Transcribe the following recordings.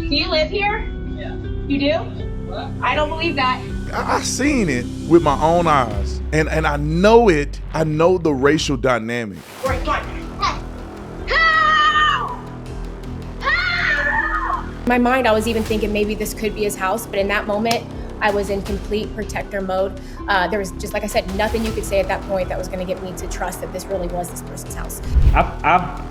Do you live here? Yeah. You do? What? I don't believe that. I seen it with my own eyes, and I know it. I know the racial dynamic. Right, right. In my mind, I was even thinking maybe this could be his house, but in that moment, I was in complete protector mode. There was just, like I said, nothing you could say at that point that was going to get me to trust that this really was this person's house. I've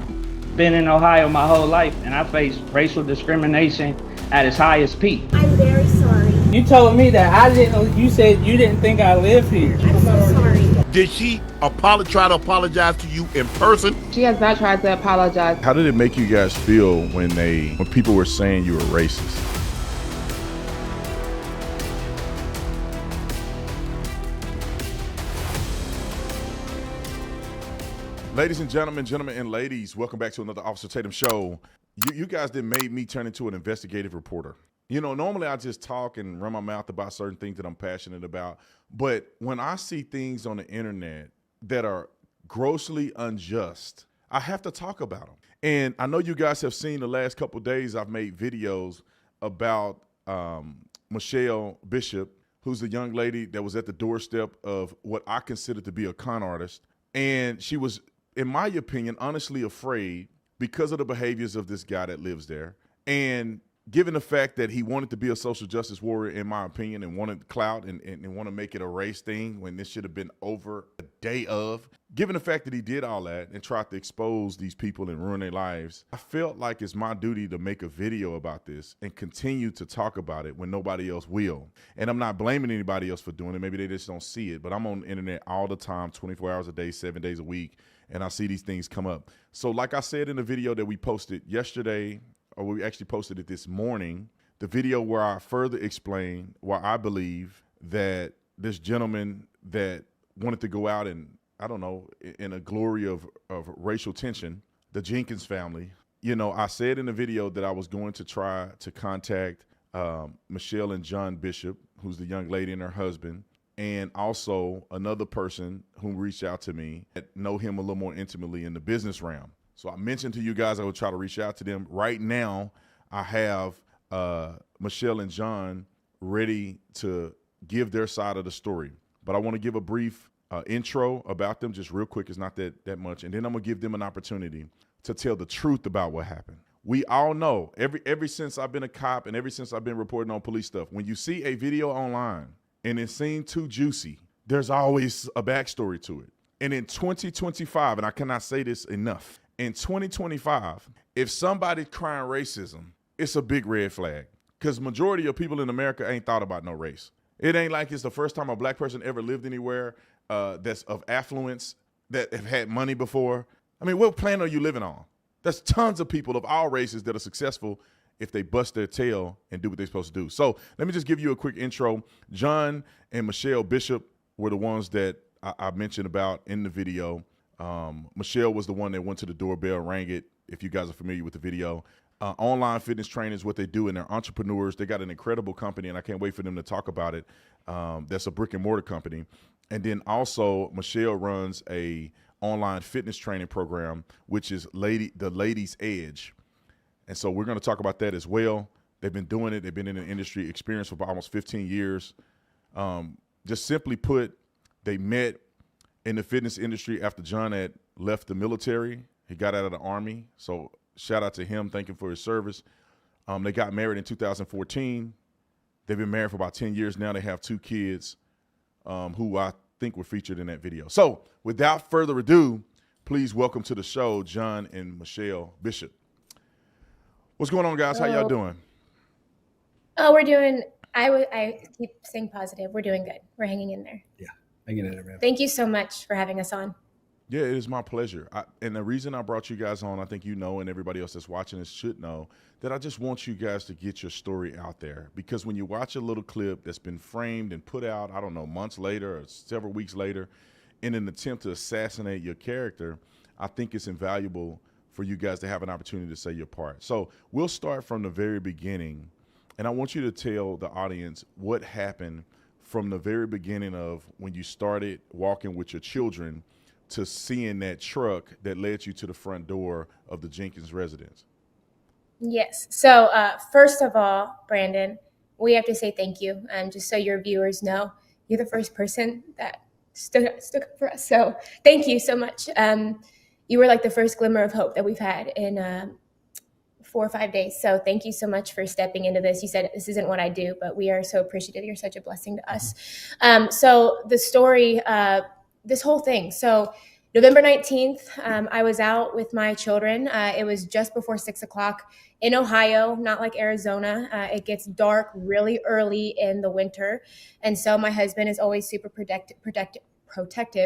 been in Ohio my whole life, and I faced racial discrimination at its highest peak. I'm very sorry. You told me that you said you didn't think I live here. I'm so sorry. Did she try to apologize to you in person? She has not tried to apologize. How did it make you guys feel when people were saying you were racist? Ladies and gentlemen and ladies, welcome back to another Officer Tatum show. You guys that made me turn into an investigative reporter. You know, normally I just talk and run my mouth about certain things that I'm passionate about. But when I see things on the internet that are grossly unjust, I have to talk about them. And I know you guys have seen the last couple of days I've made videos about Michelle Bishop, who's the young lady that was at the doorstep of what I consider to be a con artist. And she was, in my opinion, honestly afraid because of the behaviors of this guy that lives there. And given the fact that he wanted to be a social justice warrior, in my opinion, and wanted clout and want to make it a race thing when this should have been over a day of, given the fact that he did all that and tried to expose these people and ruin their lives, I felt like it's my duty to make a video about this and continue to talk about it when nobody else will. And I'm not blaming anybody else for doing it. Maybe they just don't see it, but I'm on the internet all the time, 24 hours a day, 7 days a week, and I see these things come up. So like I said in the video that we posted yesterday, or we actually posted it this morning, the video where I further explain why I believe that this gentleman that wanted to go out and, I don't know, in a glory of racial tension, the Jenkins family, you know, I said in the video that I was going to try to contact Michelle and John Bishop, who's the young lady and her husband, and also another person who reached out to me that know him a little more intimately in the business realm. So I mentioned to you guys I would try to reach out to them. Right now, I have Michelle and John ready to give their side of the story. But I want to give a brief intro about them, just real quick. It's not that much. And then I'm going to give them an opportunity to tell the truth about what happened. We all know, ever since I've been a cop and ever since I've been reporting on police stuff, when you see a video online and it seems too juicy, there's always a backstory to it. And in 2025, and I cannot say this enough, in 2025, if somebody's crying racism, it's a big red flag, because majority of people in America ain't thought about no race. It ain't like it's the first time a black person ever lived anywhere that's of affluence, that have had money before. I mean, what planet are you living on? There's tons of people of all races that are successful if they bust their tail and do what they're supposed to do. So let me just give you a quick intro. John and Michelle Bishop were the ones that I mentioned about in the video. Michelle was the one that went to the doorbell, rang it, if you guys are familiar with the video. Online fitness training is what they do, and they're entrepreneurs. They got an incredible company, and I can't wait for them to talk about it. That's a brick and mortar company. And then also Michelle runs a online fitness training program, which is the Ladies Edge. And so we're going to talk about that as well. They've been doing it. They've been in the industry experience for almost 15 years. Just simply put, they met in the fitness industry after John had left the military. He got out of the Army. So shout out to him. Thank him for his service. They got married in 2014. They've been married for about 10 years now. They have 2 kids who I think were featured in that video. So without further ado, please welcome to the show, John and Michelle Bishop. What's going on, guys? How y'all doing? Oh, we're doing, I keep staying positive. We're doing good. We're hanging in there. Yeah, hanging in there, man. Thank you so much for having us on. Yeah, it is my pleasure. And the reason I brought you guys on, I think you know, and everybody else that's watching this should know, that I just want you guys to get your story out there. Because when you watch a little clip that's been framed and put out, I don't know, months later or several weeks later, in an attempt to assassinate your character, I think it's invaluable for you guys to have an opportunity to say your part. So we'll start from the very beginning, and I want you to tell the audience what happened from the very beginning of when you started walking with your children to seeing that truck that led you to the front door of the Jenkins residence. Yes. So first of all, Brandon, we have to say thank you. Just so your viewers know, you're the first person that stood up for us. So thank you so much. You were like the first glimmer of hope that we've had in 4 or 5 days. So thank you so much for stepping into this. You said this isn't what I do, but we are so appreciative. You're such a blessing to us. So the story, this whole thing. So November 19th, I was out with my children. It was just before 6 o'clock in Ohio, not like Arizona. It gets dark really early in the winter. And so my husband is always super protective.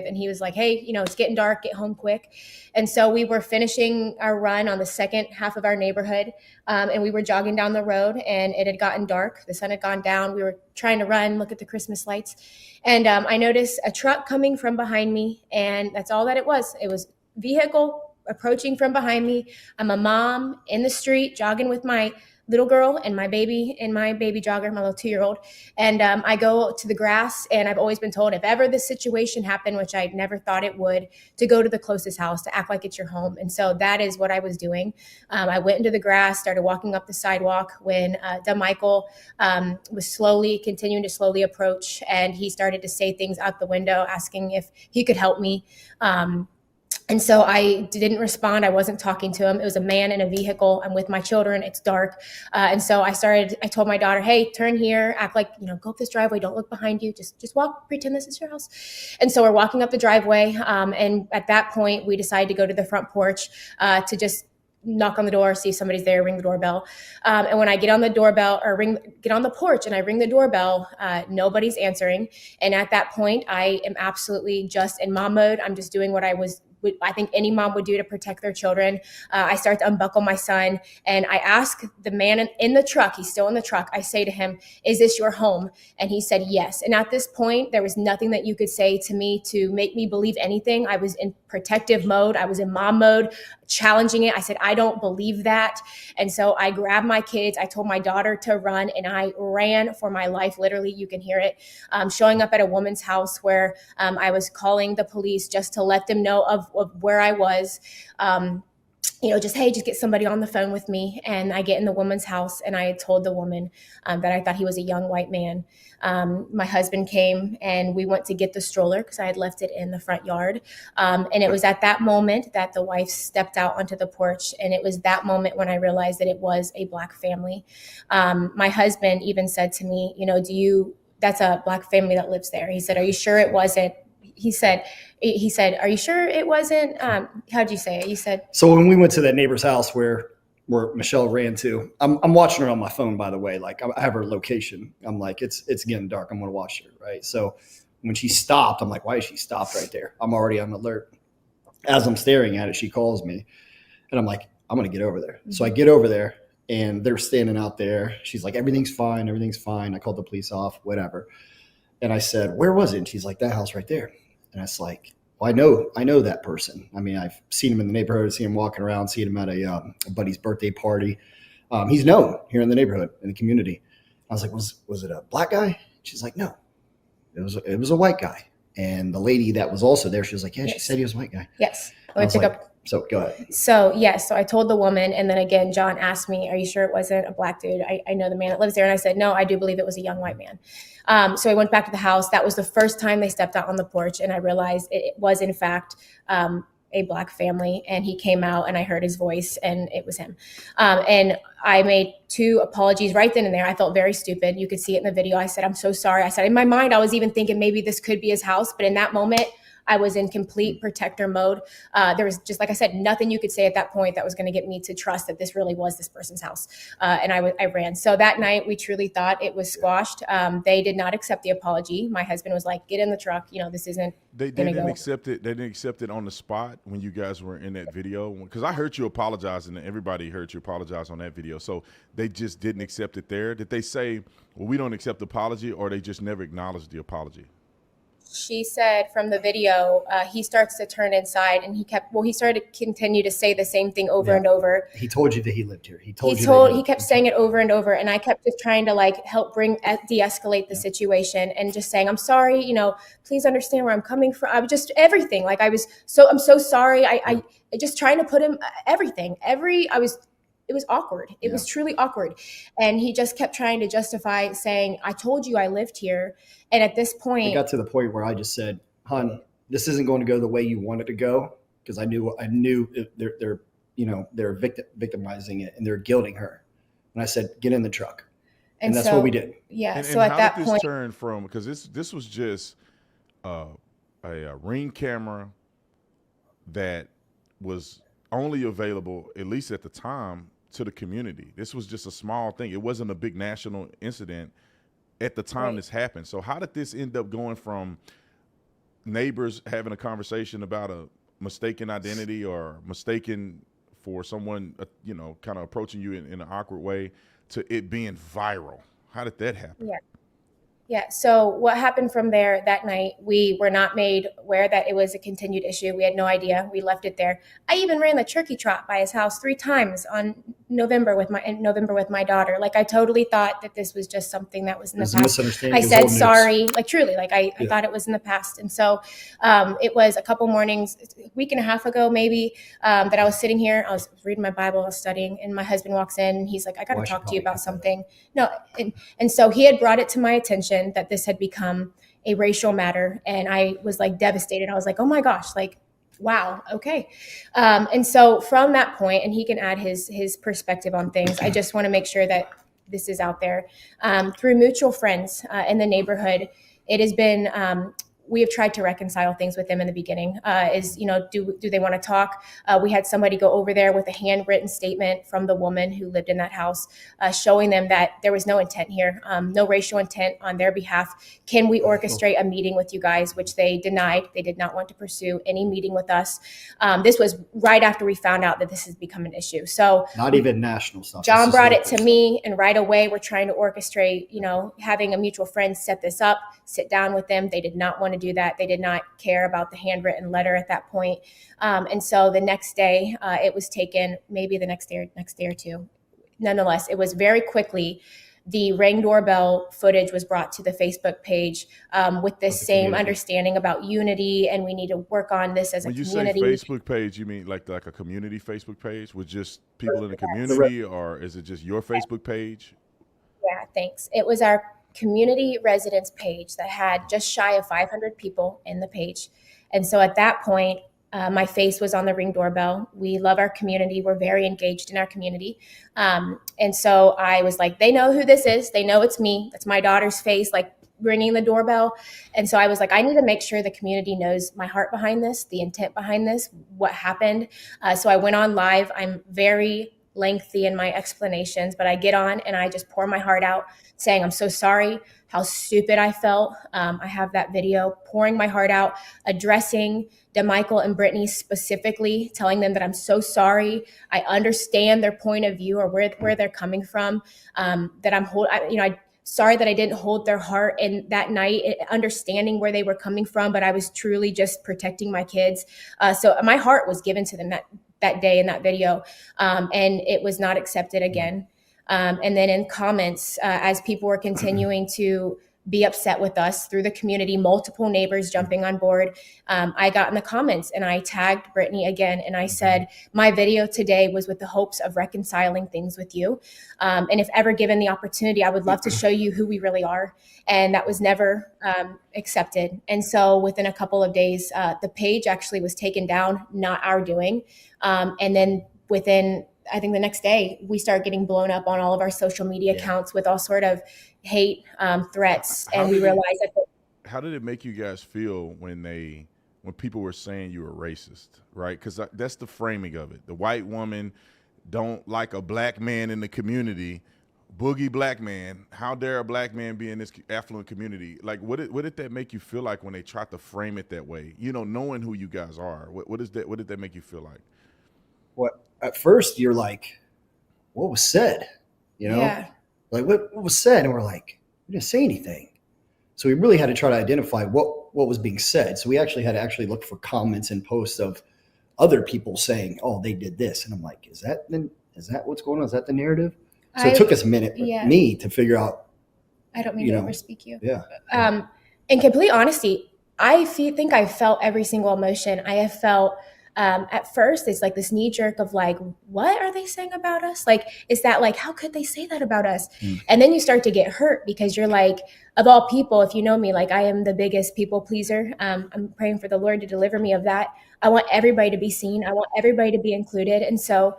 And he was like, hey, it's getting dark, get home quick. And so we were finishing our run on the second half of our neighborhood. And we were jogging down the road and it had gotten dark. The sun had gone down. We were trying to run, look at the Christmas lights. And I noticed a truck coming from behind me. And that's all that it was. It was vehicle approaching from behind me. I'm a mom in the street jogging with my little girl and my baby jogger, my little 2-year-old. And I go to the grass, and I've always been told if ever this situation happened, which I never thought it would, to go to the closest house, to act like it's your home. And so that is what I was doing. I went into the grass, started walking up the sidewalk when DaMichael was continuing to slowly approach, and he started to say things out the window, asking if he could help me. And so I didn't respond. I wasn't talking to him. It was a man in a vehicle. I'm with my children. It's dark. And so I told my daughter, hey, turn here, act like, go up this driveway. Don't look behind you. Just walk, pretend this is your house. And so we're walking up the driveway. And at that point, we decided to go to the front porch to just knock on the door, see if somebody's there, ring the doorbell. And when I get on the doorbell get on the porch and I ring the doorbell, nobody's answering. And at that point, I am absolutely just in mom mode. I'm just doing what I think any mom would do to protect their children. I start to unbuckle my son, and I ask the man in the truck, he's still in the truck, I say to him, is this your home? And he said, yes. And at this point, there was nothing that you could say to me to make me believe anything. I was in protective mode. I was in mom mode, challenging it. I said, I don't believe that. And so I grabbed my kids. I told my daughter to run, and I ran for my life. Literally, you can hear it. Showing up at a woman's house where I was calling the police just to let them know of where I was. Just get somebody on the phone with me. And I get in the woman's house, and I had told the woman that I thought he was a young white man. My husband came, and we went to get the stroller because I had left it in the front yard. And it was at that moment that the wife stepped out onto the porch. And it was that moment when I realized that it was a Black family. My husband even said to me, that's a Black family that lives there. He said, are you sure it wasn't? He said, are you sure it wasn't? How'd you say it? You said. So when we went to that neighbor's house where Michelle ran to, I'm watching her on my phone, by the way. Like, I have her location. I'm like, it's getting dark. I'm going to watch her. Right. So when she stopped, I'm like, why is she stopped right there? I'm already on alert. As I'm staring at it, she calls me, and I'm like, I'm going to get over there. Mm-hmm. So I get over there, and they're standing out there. She's like, everything's fine. Everything's fine. I called the police off, whatever. And I said, where was it? And she's like, that house right there. And I was like, well, I know that person. I mean, I've seen him in the neighborhood, seen him walking around, seen him at a buddy's birthday party. He's known here in the neighborhood, in the community. I was like, was it a Black guy? She's like, no, it was a white guy. And the lady that was also there, she was like, yeah, yes. She said he was a white guy. Yes. So go ahead. So yes, so I told the woman, and then again, John asked me, are you sure it wasn't a Black dude? I know the man that lives there. And I said, no, I do believe it was a young white man. So I went back to the house. That was the first time they stepped out on the porch, and I realized it was in fact a Black family. And he came out, and I heard his voice, and it was him. And I made 2 apologies right then and there. I felt very stupid. You could see it in the video. I said, I'm so sorry. I said, in my mind, I was even thinking maybe this could be his house. But in that moment, I was in complete protector mode. There was just, like I said, nothing you could say at that point that was going to get me to trust that this really was this person's house. And I ran. So that night, we truly thought it was squashed. They did not accept the apology. My husband was like, get in the truck. This isn't They didn't accept it. They didn't accept it on the spot when you guys were in that video. Because I heard you apologize, and everybody heard you apologize on that video. So they just didn't accept it there. Did they say, well, we don't accept the apology, or they just never acknowledged the apology? She said from the video, he starts to turn inside, and he started to continue to say the same thing over and over. He told you that he lived here. He kept saying it over and over. And I kept just trying to help de-escalate the situation, and just saying, I'm sorry, please understand where I'm coming from. I was just everything. I'm so sorry. I just trying to put him everything. I was was awkward. It was truly awkward. And he just kept trying to justify saying, I told you I lived here. And at this point, it got to the point where I just said, hon, this isn't going to go the way you want it to go. Because I knew they're victimizing it and they're guilting her. And I said, get in the truck. And that's what we did. Yeah. And so at that did this point, turn from, because this was just a Ring camera that was only available, at least at the time, to the community. This was just a small thing. It wasn't a big national incident at the time this happened. So how did this end up going from neighbors having a conversation about a mistaken identity or mistaken for someone, kind of approaching you in an awkward way, to it being viral? How did that happen? Yeah. So what happened from there that night, we were not made aware that it was a continued issue. We had no idea. We left it there. I even ran the turkey trot by his house 3 times in November with my daughter. Like, I totally thought that this was just something that was in the past. I said sorry, like truly, like I thought it was in the past. And so it was a couple mornings, a week and a half ago maybe, that I was sitting here, I was reading my Bible, I was studying, and my husband walks in and he's like, I got to talk to you about something. No. And so he had brought it to my attention that this had become a racial matter. And I was like devastated. I was like, oh my gosh, like, wow. Okay. And so from that point, and he can add his perspective on things, I just want to make sure that this is out there. Through mutual friends in the neighborhood, it has been, we have tried to reconcile things with them in the beginning. Do they want to talk? We had somebody go over there with a handwritten statement from the woman who lived in that house, showing them that there was no intent here, no racial intent on their behalf. Can we orchestrate a meeting with you guys? Which they denied. They did not want to pursue any meeting with us. This was right after we found out that this has become an issue. So not even national stuff. John brought it to me, and right away we're trying to orchestrate, having a mutual friend set this up, sit down with them. They did not want to do that. They did not care about the handwritten letter at that point. And so the next day it was taken, maybe the next day or two. Nonetheless, it was very quickly. The Ring doorbell footage was brought to the Facebook page with this same understanding about unity, and we need to work on this as a community. When you say Facebook page, you mean like a community Facebook page with just people in the community, or is it just your Facebook page? Yeah, thanks. It was our community residence page that had just shy of 500 people in the page. And so at that point, my face was on the Ring doorbell. We love our community. We're very engaged in our community. And so I was like, they know who this is. They know it's me. It's my daughter's face, like ringing the doorbell. And so I was like, I need to make sure the community knows my heart behind this, the intent behind this, what happened. So I went on live. I'm very lengthy in my explanations, but I get on and I just pour my heart out, saying, I'm so sorry, how stupid I felt. I have that video, pouring my heart out, addressing DaMichael and Brittany specifically, telling them that I'm so sorry. I understand their point of view or where they're coming from, that I'm sorry that I didn't hold their heart in that night, understanding where they were coming from, but I was truly just protecting my kids. So my heart was given to them that day in that video, and it was not accepted again. And then in comments, as people were continuing to be upset with us through the community, multiple neighbors jumping on board, I got in the comments and I tagged Brittany again. And I said, my video today was with the hopes of reconciling things with you. And if ever given the opportunity, I would love to show you who we really are. And that was never accepted. And so within a couple of days, the page actually was taken down, not our doing. And then within, I think the next day, we started getting blown up on all of our social media accounts with all sort of hate threats. And we realized that. How did it make you guys feel when people were saying you were racist, right? Because that's the framing of it. The white woman don't like a black man in the community, boogie black man. How dare a black man be in this affluent community? Like, what did that make you feel like when they tried to frame it that way? Knowing who you guys are, what did that make you feel like? What at first you're like, what was said? Like what was said, and we're like, we didn't say anything. So we really had to try to identify what was being said. So we actually had to look for comments and posts of other people saying, oh, they did this, and I'm like, is that what's going on? Is that the narrative? So it took us a minute, me, to figure out. I don't mean to overspeak you. Yeah. In complete honesty, I think I felt every single emotion. I have felt at first it's like this knee jerk of like, what are they saying about us? Like, is that like, how could they say that about us? And then you start to get hurt because you're like, of all people, if you know me, like I am the biggest people pleaser. I'm praying for the Lord to deliver me of that. I want everybody to be seen. I want everybody to be included. And so,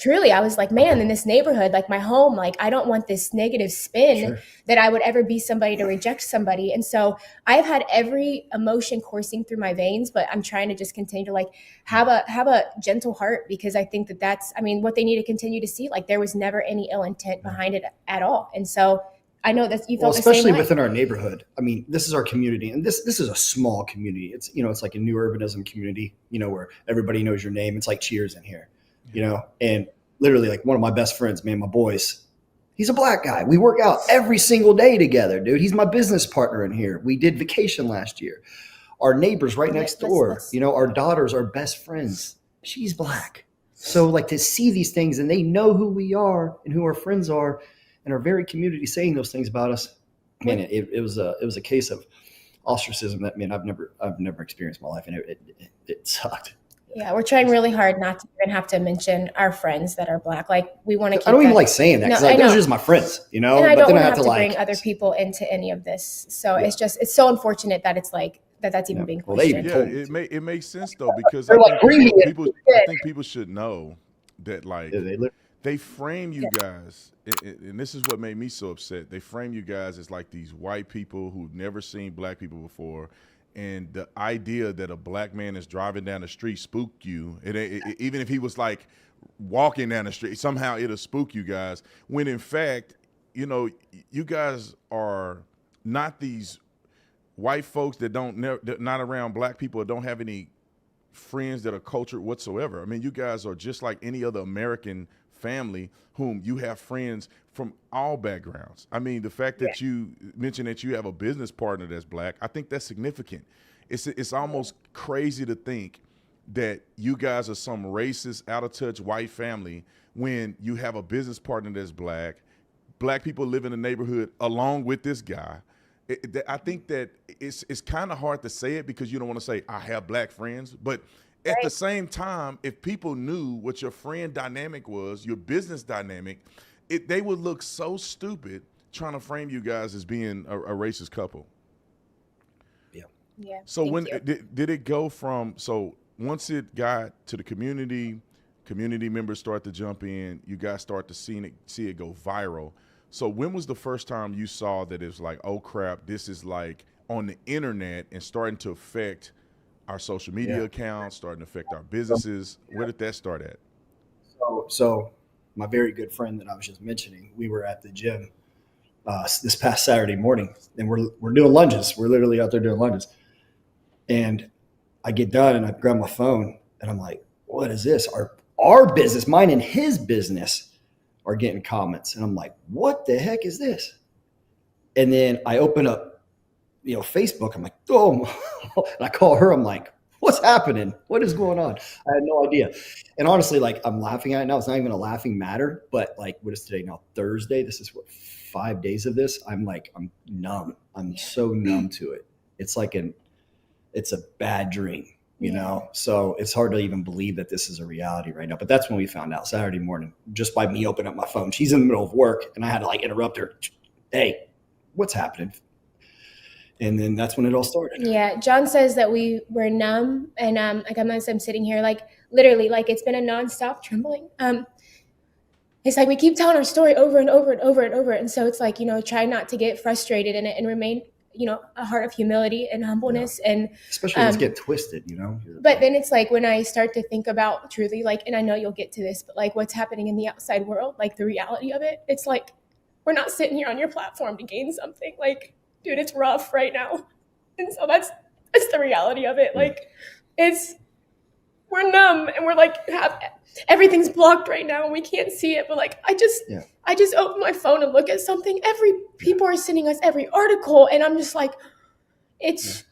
truly, I was like, man, in this neighborhood, like my home, like I don't want this negative spin that I would ever be somebody to reject somebody. And so I've had every emotion coursing through my veins, but I'm trying to just continue to like have a gentle heart, because I think that that's, I mean, what they need to continue to see. Like there was never any ill intent behind it at all. And so I know that you felt the same way. Especially within our neighborhood. I mean, this is our community, and this is a small community. It's, you know, it's like a new urbanism community, you know, where everybody knows your name. It's like Cheers in here, you know, and literally like one of my best friends, man, my boys, he's a black guy. We work out every single day together, dude. He's my business partner in here. We did vacation last year. Our neighbors right next door, you know, our daughters are best friends. She's black. So like to see these things, and they know who we are and who our friends are, and our very community saying those things about us, man, it was a case of ostracism that, man, I've never experienced in my life, and it sucked. Yeah, we're trying really hard not to even have to mention our friends that are black. Like we want to keep I don't even like saying that, because like, those are just my friends, you know. And I don't then want I to have to like bring other people into any of this. So it's so unfortunate that it's like that's even being questioned. It makes sense though, because They're I like, think people should know that like they frame you guys, and this is what made me so upset. They frame you guys as like these white people who've never seen black people before. And the idea that a black man is driving down the street spooked you. Even if he was like walking down the street, somehow it'll spook you guys. When in fact, you know, you guys are not these white folks that not around black people or don't have any friends that are cultured whatsoever. I mean, you guys are just like any other American family whom you have friends from all backgrounds. I mean, the fact that you mentioned that you have a business partner that's black, I think that's significant. It's almost crazy to think that you guys are some racist, out of touch white family when you have a business partner that's black. Black people live in the neighborhood along with this guy. I think that it's kind of hard to say it because you don't want to say I have black friends, but at the same time, if people knew what your friend dynamic was, your business dynamic, they would look so stupid trying to frame you guys as being a racist couple. Yeah. So when did it go from, so once it got to the community members start to jump in, you guys start to see it go viral. So when was the first time you saw that it was like, oh crap, this is like on the internet and starting to affect our social media accounts, starting to affect our businesses? Where did that start at? So my very good friend that I was just mentioning, we were at the gym this past Saturday morning, and we're doing lunges. We're literally out there doing lunges. And I get done and I grab my phone and I'm like, what is this? Our business, mine and his business, are getting comments. And I'm like, what the heck is this? And then I open up, you know, Facebook. I'm like, oh, and I call her. I'm like, what's happening? What is going on? I had no idea. And honestly, like, I'm laughing at it now. It's not even a laughing matter, but like, what is today now? Thursday. This is what, 5 days of this. I'm numb. I'm so numb to it. It's like it's a bad dream, you know? So it's hard to even believe that this is a reality right now. But that's when we found out Saturday morning, just by me opening up my phone. She's in the middle of work and I had to like interrupt her. Hey, what's happening? And then that's when it all started. Yeah. John says that we were numb, and like I'm sitting here, like literally, like it's been a nonstop trembling. It's like we keep telling our story over and over and over and over. And so it's like, you know, try not to get frustrated in it and remain, you know, a heart of humility and humbleness. And especially when it's get twisted, you know. But then it's like when I start to think about truly, like, and I know you'll get to this, but like what's happening in the outside world, like the reality of it, it's like we're not sitting here on your platform to gain something. Like, dude, it's rough right now. And so that's the reality of it. Like we're numb and we're like everything's blocked right now and we can't see it. But like I just open my phone and look at something. People are sending us every article, and I'm just like, it's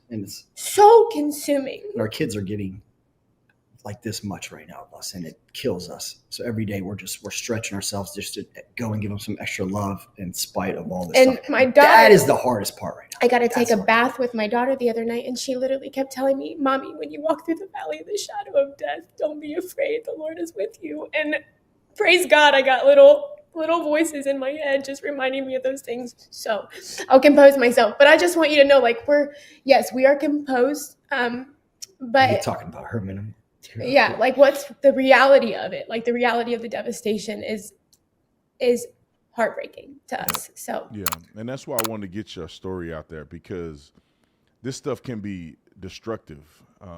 so consuming. And our kids are getting like this much right now of us, and it kills us. So every day we're stretching ourselves just to go and give them some extra love in spite of all this And stuff. my daughter, that is the hardest part right now. I got to take a bath with my daughter the other night, and she literally kept telling me, "Mommy, when you walk through the valley of the shadow of death, don't be afraid. The Lord is with you." And praise God, I got little voices in my head just reminding me of those things. So I'll compose myself. But I just want you to know, like, we are composed. But you're talking about her minimum. Yeah, like what's the reality of it? Like the reality of the devastation is heartbreaking to us. So yeah, and that's why I wanted to get your story out there, because this stuff can be destructive,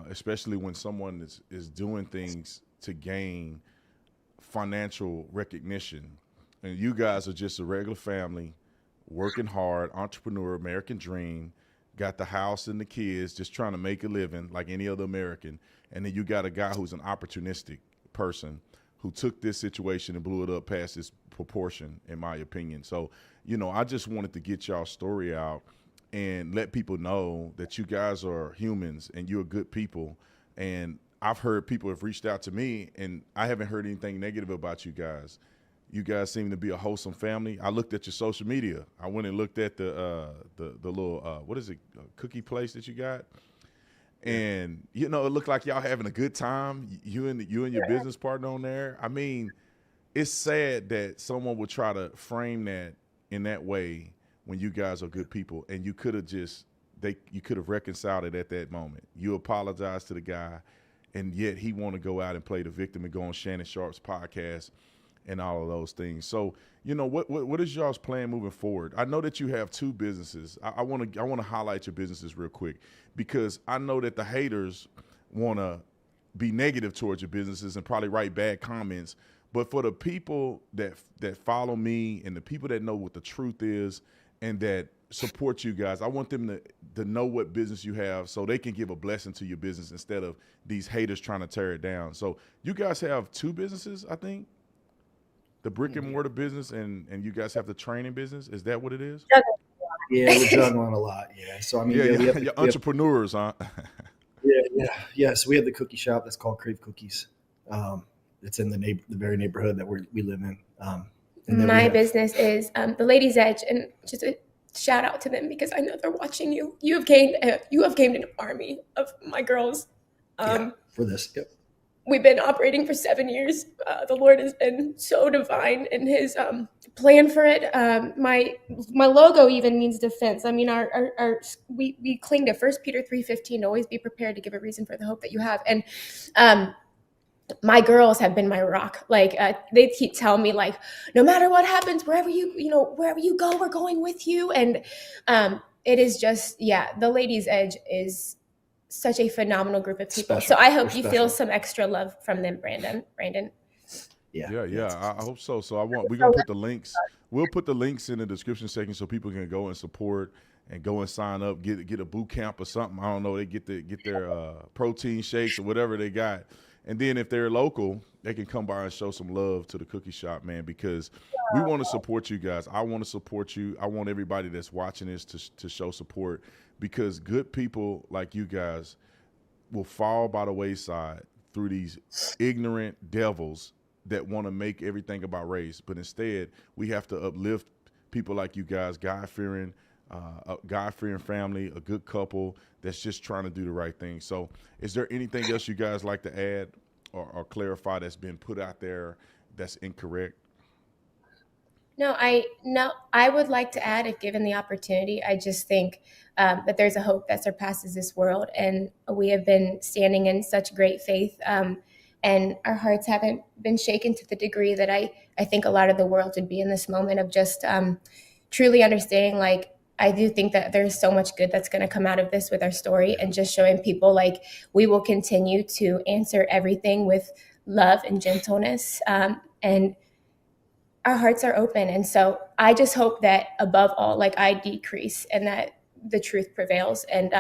especially when someone is doing things to gain financial recognition. And you guys are just a regular family, working hard, entrepreneur, American dream, got the house and the kids, just trying to make a living like any other American. And then you got a guy who's an opportunistic person who took this situation and blew it up past its proportion, in my opinion. So, I just wanted to get y'all's story out and let people know that you guys are humans and you're good people. And I've heard people have reached out to me, and I haven't heard anything negative about you guys. You guys seem to be a wholesome family. I looked at your social media. I went and looked at the little what is it, cookie place that you got, and it looked like y'all having a good time. You and your business partner on there. I mean, it's sad that someone would try to frame that in that way when you guys are good people, and you could have reconciled it at that moment. You apologized to the guy, and yet he want to go out and play the victim and go on Shannon Sharp's podcast and all of those things. So, what is y'all's plan moving forward? I know that you have two businesses. I want to highlight your businesses real quick, because I know that the haters want to be negative towards your businesses and probably write bad comments. But for the people that follow me and the people that know what the truth is and that support you guys, I want them to know what business you have so they can give a blessing to your business instead of these haters trying to tear it down. So you guys have two businesses, I think. The brick and mortar business and you guys have the training business. Is that what it is? Yeah, we're juggling a lot. Yeah. So I mean, you're entrepreneurs, huh? Yeah. So we have the cookie shop that's called Crave Cookies. It's in the very neighborhood that we live in. My business is the Ladies' Edge, and just a shout out to them because I know they're watching you. You have gained an army of my girls. For this, yep. We've been operating for 7 years. The Lord has been so divine in His plan for it. My logo even means defense. I mean, we cling to 1 Peter 3:15. Always be prepared to give a reason for the hope that you have. And my girls have been my rock. Like they keep telling me, like, no matter what happens, wherever you go, we're going with you. And it is just, the Ladies' Edge is such a phenomenal group of people. Special. So I hope you feel some extra love from them, Brandon. Yeah. I hope so. So we're gonna put the links. We'll put the links in the description section so people can go and support and go and sign up, get a boot camp or something. I don't know. They get their protein shakes or whatever they got. And then if they're local, they can come by and show some love to the cookie shop, man, because we want to support you guys. I want to support you. I want everybody that's watching this to show support, because good people like you guys will fall by the wayside through these ignorant devils that want to make everything about race. But instead, we have to uplift people like you guys, God-fearing family, a good couple that's just trying to do the right thing. So is there anything else you guys like to add or clarify that's been put out there that's incorrect? No, I would like to add, if given the opportunity, I just think that there's a hope that surpasses this world. And we have been standing in such great faith, and our hearts haven't been shaken to the degree that I think a lot of the world would be in this moment of just truly understanding, like, I do think that there's so much good that's going to come out of this with our story, and just showing people, like, we will continue to answer everything with love and gentleness, and our hearts are open. And so I just hope that above all, like, I decrease and that the truth prevails, and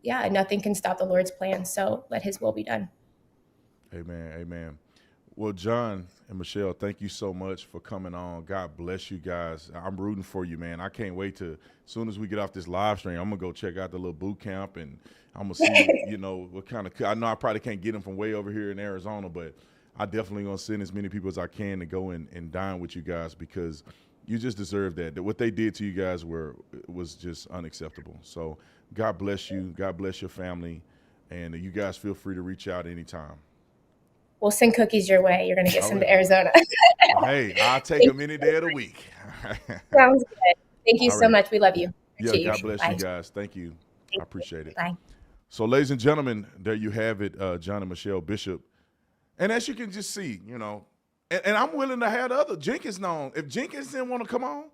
nothing can stop the Lord's plan. So let His will be done. Amen. Well, John and Michelle, thank you so much for coming on. God bless you guys. I'm rooting for you, man. I can't wait to, as soon as we get off this live stream, I'm going to go check out the little boot camp, and I'm going to see, you know, what kind of, I know I probably can't get them from way over here in Arizona, but I definitely going to send as many people as I can to go and dine with you guys, because you just deserve that. What they did to you guys was just unacceptable. So God bless you. God bless your family. And you guys feel free to reach out anytime. We'll send cookies your way. You're going to get some to Arizona. Hey, I'll take them any day of the week. Sounds good. Thank you All so right. much. We love you. Yeah, Appreciate God you. bless Bye. you guys. Thank you. I appreciate it. Bye. So, ladies and gentlemen, there you have it, John and Michelle Bishop. And as you can just see, you know, and I'm willing to have the other Jenkins on. If Jenkins didn't want to come on,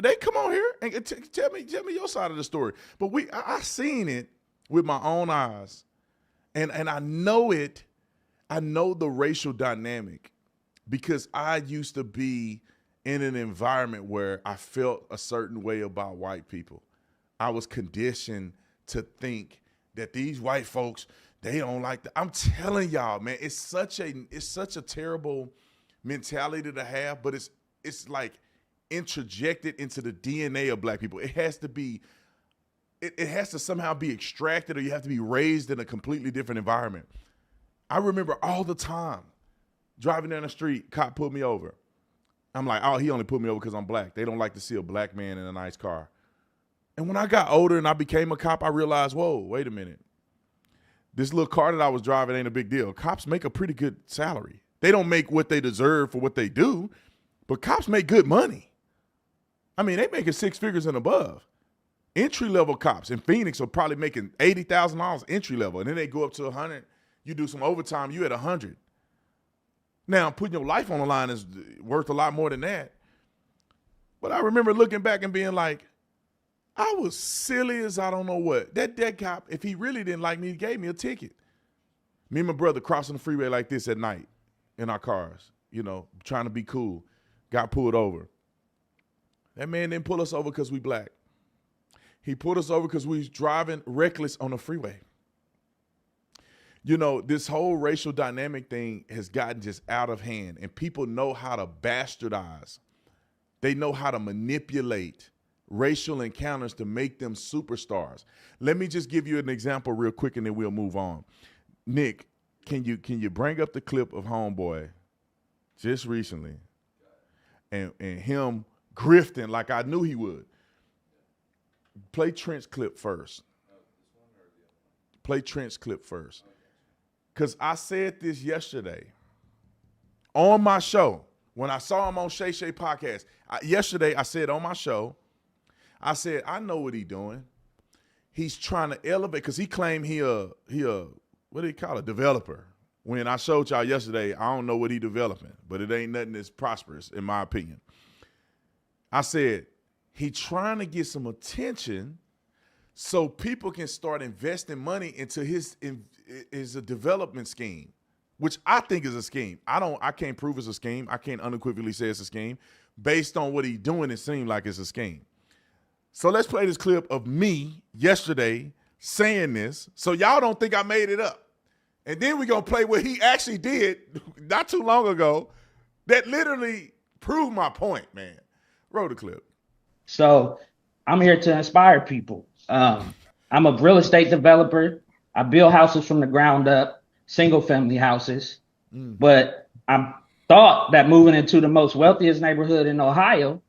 they come on here and tell me your side of the story. But I seen it with my own eyes, and I know it. I know the racial dynamic because I used to be in an environment where I felt a certain way about white people. I was conditioned to think that these white folks, they don't like that. I'm telling y'all, man, it's such a terrible mentality to have, but it's like interjected into the DNA of black people. It has to be, it has to somehow be extracted, or you have to be raised in a completely different environment. I remember all the time driving down the street, cop pulled me over. I'm like, oh, he only pulled me over because I'm black. They don't like to see a black man in a nice car. And when I got older and I became a cop, I realized, whoa, wait a minute. This little car that I was driving ain't a big deal. Cops make a pretty good salary. They don't make what they deserve for what they do, but cops make good money. I mean, they making six figures and above. Entry-level cops in Phoenix are probably making $80,000 entry-level, and then they go up to 100. You do some overtime, you at 100. Now, putting your life on the line is worth a lot more than that. But I remember looking back and being like, I was silly as I don't know what. That cop, if he really didn't like me, he gave me a ticket. Me and my brother crossing the freeway like this at night in our cars, you know, trying to be cool. Got pulled over. That man didn't pull us over because we black. He pulled us over because we was driving reckless on the freeway. You know, this whole racial dynamic thing has gotten just out of hand, and people know how to bastardize. They know how to manipulate racial encounters to make them superstars. Let me just give you an example real quick, and then we'll move on. Nick, can you bring up the clip of Homeboy just recently and him grifting like I knew he would? Play Trent's clip first. Play Trent's clip first. Because I said this yesterday on my show. When I saw him on Shay Shay podcast, yesterday I said on my show, I said, I know what he's doing. He's trying to elevate, because he claimed he a what do you call it, developer. When I showed y'all yesterday, I don't know what he developing, but it ain't nothing that's prosperous, in my opinion. I said, he trying to get some attention so people can start investing money into his a development scheme, which I think is a scheme. I can't prove it's a scheme. I can't unequivocally say it's a scheme. Based on what he's doing, it seemed like it's a scheme. So let's play this clip of me yesterday saying this, so y'all don't think I made it up. And then we're going to play what he actually did not too long ago that literally proved my point, man. Roll the clip. So I'm here to inspire people. I'm a real estate developer. I build houses from the ground up, single family houses. But I thought that moving into the most wealthiest neighborhood in Ohio,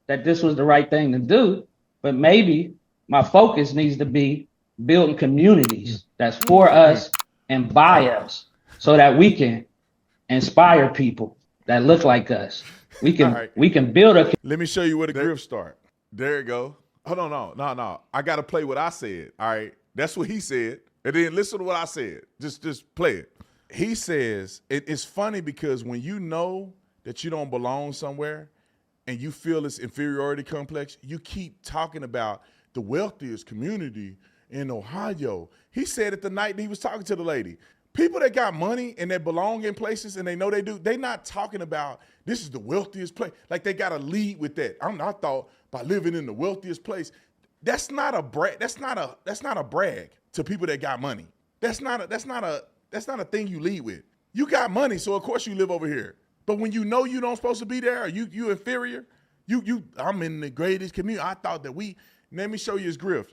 that this was the right thing to do. But maybe my focus needs to be building communities that's for us and by us, so that we can inspire people that look like us. We can build a. Let me show you where the grift start. There you go. Hold on, no. I got to play what I said. All right, that's what he said, and then listen to what I said. Just play it. He says it's funny because when you know that you don't belong somewhere, and you feel this inferiority complex, you keep talking about the wealthiest community in Ohio. He said it the night that he was talking to the lady. People that got money and that belong in places and they know they do, they not talking about this is the wealthiest place. Like they got to lead with that. I thought by living in the wealthiest place, that's not a brag. That's not a brag to people that got money. That's not a thing you lead with. You got money, so of course you live over here. But when you know you don't supposed to be there, or you inferior, I'm in the greatest community. I thought that let me show you his grift.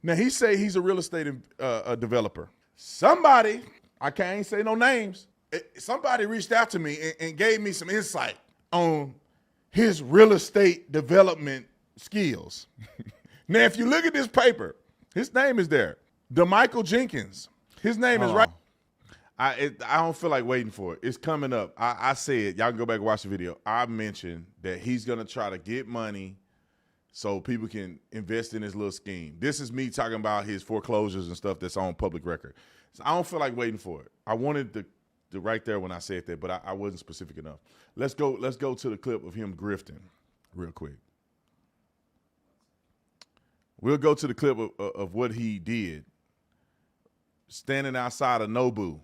Now he say he's a real estate developer. Somebody, I can't say no names, somebody reached out to me and gave me some insight on his real estate development skills. Now, if you look at this paper, his name is there. DaMichael Jenkins. His name is right. I don't feel like waiting for it. It's coming up. I said, y'all can go back and watch the video. I mentioned that he's going to try to get money so people can invest in his little scheme. This is me talking about his foreclosures and stuff that's on public record. So I don't feel like waiting for it. I wanted to right there when I said that, but I wasn't specific enough. Let's go to the clip of him grifting real quick. We'll go to the clip of what he did standing outside of Nobu.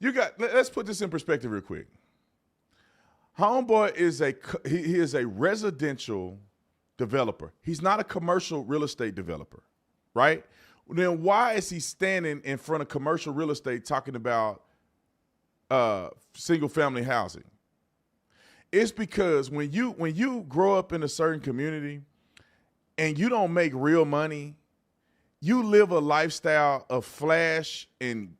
Let's put this in perspective real quick. Homeboy is he is a residential developer. He's not a commercial real estate developer, right? Then why is he standing in front of commercial real estate talking about single family housing? It's because when you grow up in a certain community and you don't make real money, you live a lifestyle of flash and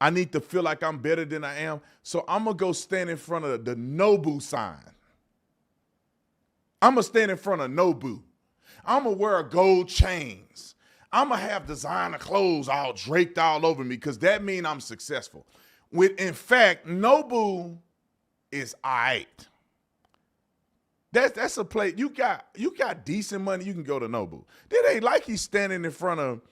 I need to feel like I'm better than I am. So I'm going to go stand in front of the Nobu sign. I'm going to stand in front of Nobu. I'm going to wear gold chains. I'm going to have designer clothes all draped all over me because that means I'm successful. In fact, Nobu is all right. That's a place. You got decent money, you can go to Nobu. It ain't like he's standing in front of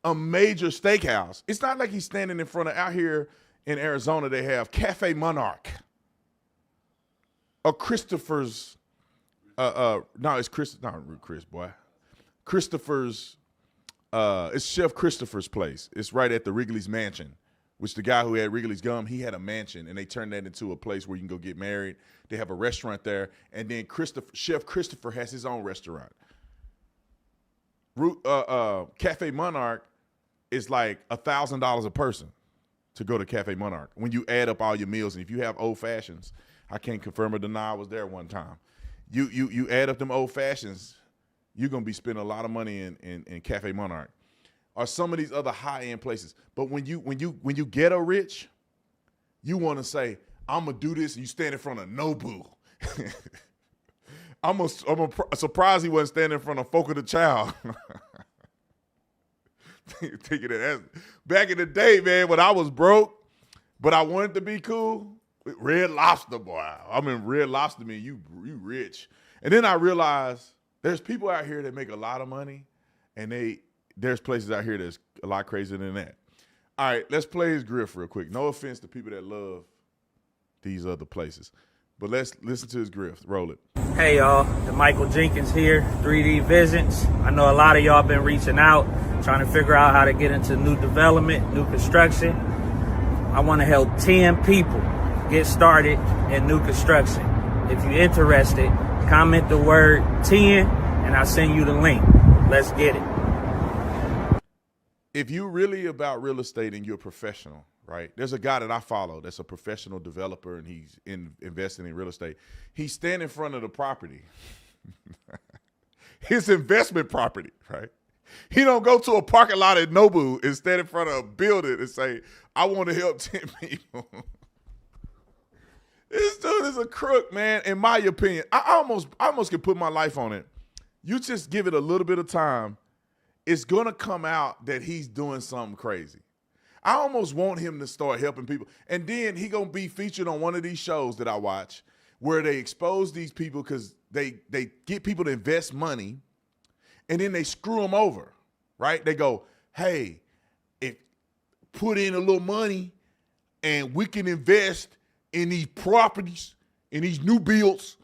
a major steakhouse. It's not like he's standing in front of, out here in Arizona, they have Cafe Monarch. Or Christopher's, it's Christopher's, it's Chef Christopher's place. It's right at the Wrigley's Mansion, which the guy who had Wrigley's Gum, he had a mansion, and they turned that into a place where you can go get married. They have a restaurant there, and then Chef Christopher has his own restaurant. Cafe Monarch is like $1,000 a person to go to Cafe Monarch when you add up all your meals. And if you have old fashions, I can't confirm or deny I was there one time. You add up them old fashions, you're gonna be spending a lot of money in Cafe Monarch or some of these other high end places. But when you ghetto rich, you want to say, I'm gonna do this, and you stand in front of Nobu. I'm surprised he wasn't standing in front of Folk of the Child. Thinking that back in the day, man, when I was broke, but I wanted to be cool. Red Lobster, boy. I mean, Red Lobster mean you rich. And then I realized there's people out here that make a lot of money, and there's places out here that's a lot crazier than that. All right, let's play his grift real quick. No offense to people that love these other places, but let's listen to his grift. Roll it. Hey y'all, DaMichael Jenkins here, 3D Visions. I know a lot of y'all been reaching out, trying to figure out how to get into new development, new construction. I want to help 10 people get started in new construction. If you're interested, comment the word 10 and I'll send you the link. Let's get it. If you're really about real estate and you're a professional, right? There's a guy that I follow that's a professional developer and he's investing in real estate. He's standing in front of the property, his investment property, right? He don't go to a parking lot at Nobu and stand in front of a building and say, I want to help 10 people. This dude is a crook, man, in my opinion. I almost could put my life on it. You just give it a little bit of time, it's going to come out that he's doing something crazy. I almost want him to start helping people. And then he going to be featured on one of these shows that I watch where they expose these people because they get people to invest money and then they screw them over, right? They go, hey, put in a little money and we can invest in these properties, in these new builds,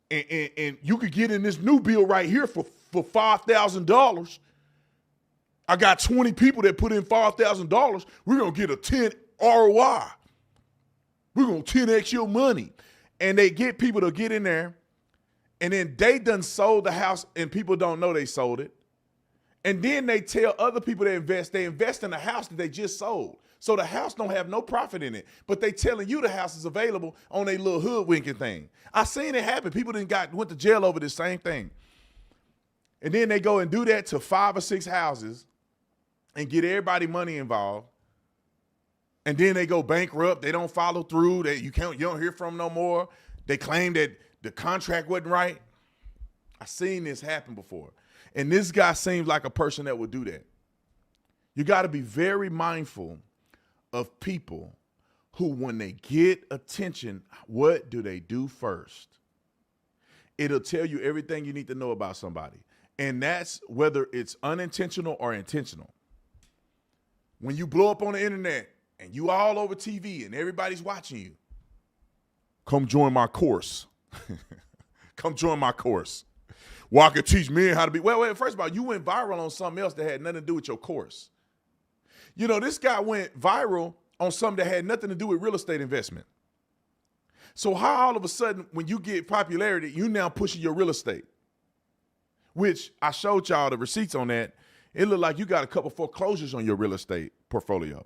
and you could get in this new build right here for $5,000. I got 20 people that put in $5,000. We're going to get a 10 ROI. We're going to 10X your money. And they get people to get in there, and then they done sold the house, and people don't know they sold it. And then they tell other people they invest in the house that they just sold. So the house don't have no profit in it, but they telling you the house is available on a little hoodwinking thing. I seen it happen. People went to jail over this same thing. And then they go and do that to 5 or 6 houses and get everybody money involved. And then they go bankrupt. They don't follow through. You don't hear from them no more. They claim that the contract wasn't right. I seen this happen before. And this guy seems like a person that would do that. You got to be very mindful of people who, when they get attention, what do they do first? It'll tell you everything you need to know about somebody. And that's whether it's unintentional or intentional. When you blow up on the internet and you all over TV and everybody's watching you, come join my course. Come join my course. Well, I can teach men how to be. Wait, first of all, you went viral on something else that had nothing to do with your course. You know, this guy went viral on something that had nothing to do with real estate investment. So how all of a sudden, when you get popularity, you now pushing your real estate, which I showed y'all the receipts on that. It looked like you got a couple foreclosures on your real estate portfolio.